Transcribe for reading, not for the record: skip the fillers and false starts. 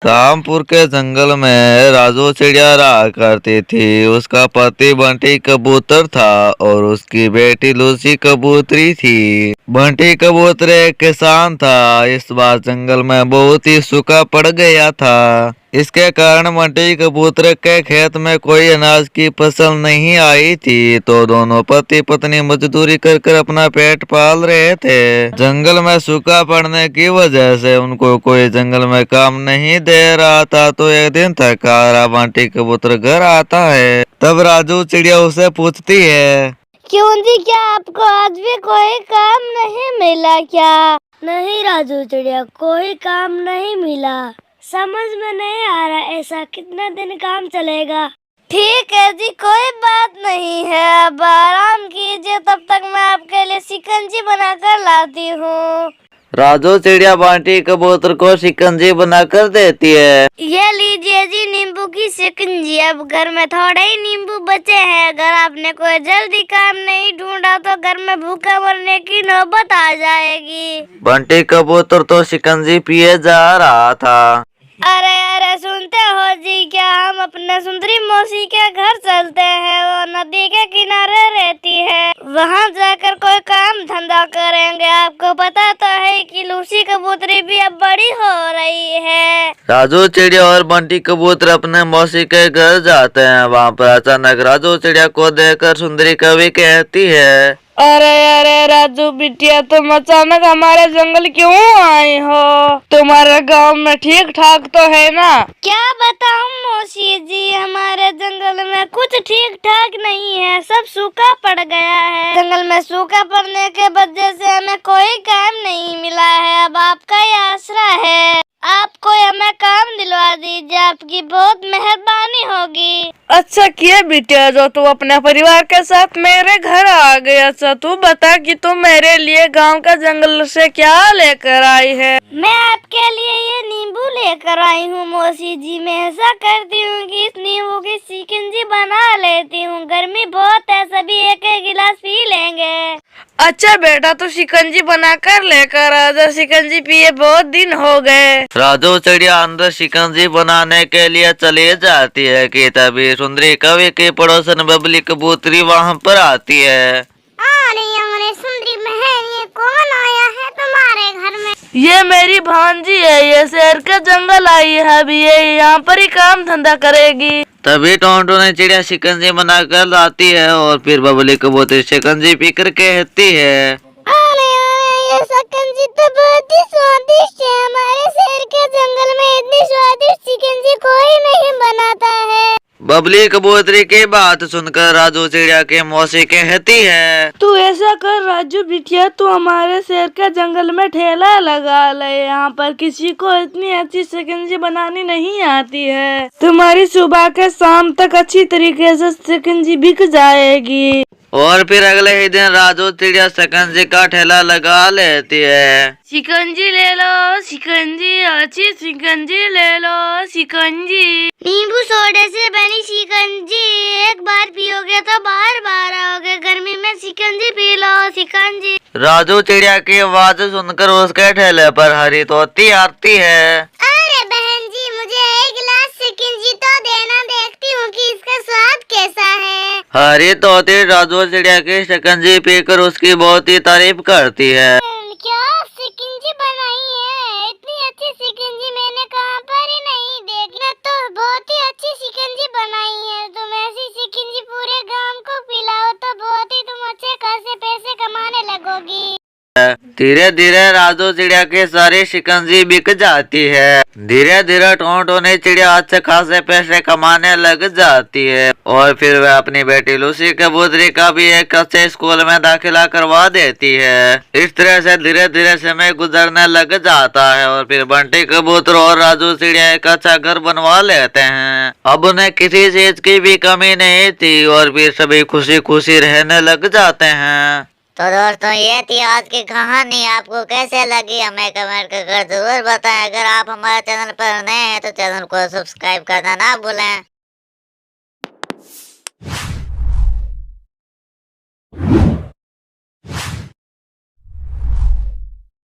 रामपुर के जंगल में राजू चिड़िया रहा करती थी। उसका पति बंटी कबूतर था और उसकी बेटी लूसी कबूतरी थी। बंटी कबूतर एक किसान था। इस बार जंगल में बहुत ही सूखा पड़ गया था। इसके कारण बंटी कबूतर के खेत में कोई अनाज की फसल नहीं आई थी, तो दोनों पति पत्नी मजदूरी कर कर अपना पेट पाल रहे थे। जंगल में सूखा पड़ने की वजह से उनको कोई जंगल में काम नहीं दे रहा था। तो एक दिन थका हारा बंटी कबूतर घर आता है। तब राजू चिड़िया उसे पूछती है, क्यों जी, क्या आपको आज भी कोई काम नहीं मिला क्या? नहीं राजू चिड़िया, कोई काम नहीं मिला। समझ में नहीं आ रहा ऐसा कितना दिन काम चलेगा। ठीक है जी, कोई बात नहीं है, अब आराम कीजिए, तब तक मैं आपके लिए शिकंजी बनाकर लाती हूँ। राजू चिड़िया बंटी कबूतर को शिकंजी बनाकर देती है। ये लीजिए जी नींबू की शिकंजी। अब घर में थोड़े ही नींबू बचे हैं। अगर आपने कोई जल्दी काम नहीं ढूंढा तो घर में भूखा मरने की नौबत आ जाएगी। बंटी कबूतर तो शिकंजी पिए जा रहा था। अरे अरे, सुनते हो जी, क्या हम अपने सुंदरी मौसी के घर चलते हैं? वो नदी के किनारे रहती है, वहाँ जाकर कोई काम धंधा करेंगे। आपको पता तो है कि लूसी कबूतरी भी अब बड़ी हो रही है। राजू चिड़िया और बंटी कबूतर अपने मौसी के घर जाते हैं। वहाँ पर अचानक राजू चिड़िया को देखकर सुंदरी कवि कहती है, अरे अरे राजू बिटिया, तुम अचानक हमारे जंगल क्यों आई हो? तुम्हारे गांव में ठीक ठाक तो है ना? क्या बताऊं मौसी जी, हमारे जंगल में कुछ ठीक ठाक नहीं है, सब सूखा पड़ गया है। जंगल में सूखा पड़ने के वजह से हमें कोई काम नहीं मिला है। अब आपका ही आसरा है, आप कोई हमें काम दिलवा दीजिए, आपकी बहुत मेहरबानी होगी। अच्छा किया बिटिया जो तू अपने परिवार के साथ मेरे घर आ गया। अच्छा तू बता कि तू मेरे लिए गांव का जंगल से क्या लेकर आई है? मैं आपके लिए ये नींबू लेकर आई हूँ मौसी जी। मैं ऐसा करती हूँ कि इस नींबू की शिकंजी बना लेती हूँ। गर्मी बहुत है, सभी एक एक गिलास पी लेंगे। अच्छा बेटा, तू शिकंजी बनाकर लेकर आ जा। शिकंजी पिए बहुत दिन हो गए। राजू चिड़िया अंदर शिकंजी बनाने के लिए चली जाती है कि तभी सुंदरी कवि की पड़ोसन बबली कबूतरी वहाँ पर आती है। अरे सुंदरी बहन, ये कौन आया है तुम्हारे घर में? ये मेरी भांजी है, ये शहर के जंगल आई है, अभी ये यहाँ पर ही काम धंधा करेगी। तभी टोंटो ने चिड़िया शिकंजी बनाकर लाती है और फिर बबली कबूतरी शिकंजी पीकर कहती है, अरे ये शिकंजी तो बहुत ही स्वादिष्ट है। हमारे शहर के जंगल में इतनी स्वादिष्ट शिकंजी कोई नहीं बनाता है। बबली कबूतरी की बात सुनकर राजू चिड़िया की मौसी कहती है, तू ऐसा कर राजू बिटिया, तू हमारे शहर के जंगल में ठेला लगा ले। यहाँ पर किसी को इतनी अच्छी शिकंजी बनानी नहीं आती है। तुम्हारी सुबह के शाम तक अच्छी तरीके से शिकंजी बिक जाएगी। और फिर अगले ही दिन राजू चिड़िया शिकंजी का ठेला लगा लेती है। शिकंजी ले लो शिकंजी, अच्छी शिकंजी ले लो शिकंजी। नींबू सोडे से बनी शिकंजी, एक बार पियोगे तो बार बार आओगे। गर्मी में शिकंजी पी लो शिकंजी। राजू चिड़िया की आवाज सुनकर उसके ठेले पर हरी तोती आती है। अरे बहन जी, मुझे एक गिलास शिकंजी तो देना, देखती हूँ कि इसका स्वाद कैसा है। हरी तोती राजू चिड़िया की शिकंजी पीकर उसकी बहुत ही तारीफ करती है। क्या शिकंजी बनाई है? इतनी अच्छी शिकंजी मैंने कहाँ पर ही नहीं देखी। तो बहुत ही अच्छी शिकंजी बनाई है। तुम ऐसी शिकंजी पूरे गांव को पिलाओ तो बहुत ही तुम अच्छे खासे पैसे कमाने लगोगी। धीरे धीरे राजू चिड़िया की सारी शिकंजी बिक जाती है। धीरे धीरे टोंटो ने चिड़िया अच्छे खासे पैसे कमाने लग जाती है और फिर वह अपनी बेटी लूसी कबूतरी का भी एक अच्छे स्कूल में दाखिला करवा देती है। इस तरह से धीरे धीरे समय गुजरने लग जाता है और फिर बंटी कबूतर और राजू चिड़िया एक अच्छा घर बनवा लेते हैं। अब उन्हें किसी चीज की भी कमी नहीं थी और फिर सभी खुशी खुशी रहने लग जाते हैं। तो दोस्तों, ये थी आज की कहानी। आपको कैसे लगी हमें कमेंट कर जरूर बताएं। अगर आप हमारे चैनल पर नए हैं तो चैनल को सब्सक्राइब करना ना भूलें।